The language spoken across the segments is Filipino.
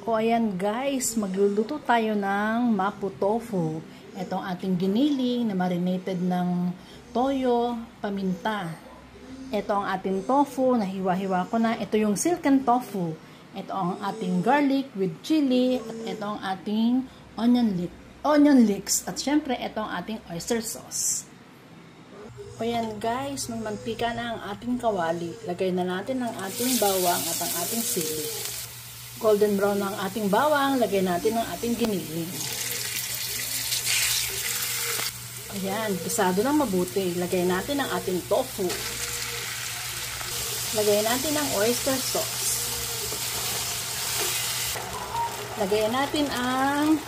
O ayan guys, magluluto tayo ng mapo tofu. Ito ang ating giniling na marinated ng toyo, paminta. Ito ang ating tofu na hiwa-hiwa ko na. Ito yung silken tofu. Ito ang ating garlic with chili. At ito ang ating onion leeks. At syempre, ito ang ating oyster sauce. O ayan guys, may mantika na ang ating kawali. Lagay na natin ang ating bawang at ang ating sili. Golden brown ang ating bawang, lagay natin ang ating giniling. Ayan, pisado ng mabuti. Lagay natin ang ating tofu. Lagay natin ang oyster sauce. Lagay natin ang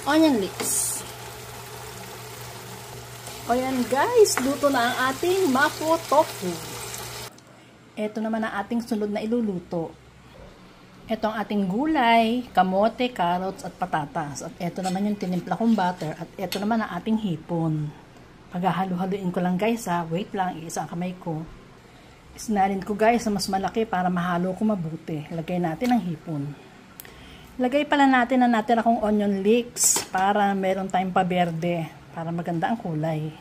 onion leeks. Ayan guys, luto na ang ating mapo tofu. Ito naman ang ating sunod na iluluto. Ito ang ating gulay, kamote, carrots at patatas. At ito naman yung tinimpla kong butter. At ito naman ang ating hipon. Paghahalo-haluin ko lang guys ha. Wait lang, iisa ang kamay ko. Isinarin ko guys na mas malaki para mahalo ko mabuti. Lagay natin ang hipon. Lagay pala natin na natin akong onion leeks para meron tayong paberde. Para maganda ang kulay.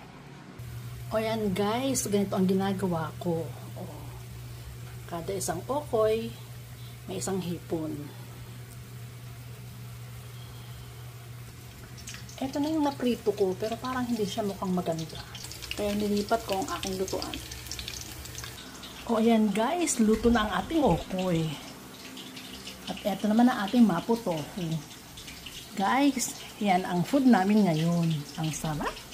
O yan guys, ganito ang ginagawa ko. O, kada isang okoy, may isang hipon. Ito na yung naprito ko, pero parang hindi siya mukhang maganda. Kaya nilipat ko ang aking lutuan. O ayan guys, luto na ang ating okoy. At ito naman ang ating mapo tofu. Guys, yan ang food namin ngayon. Ang sarap.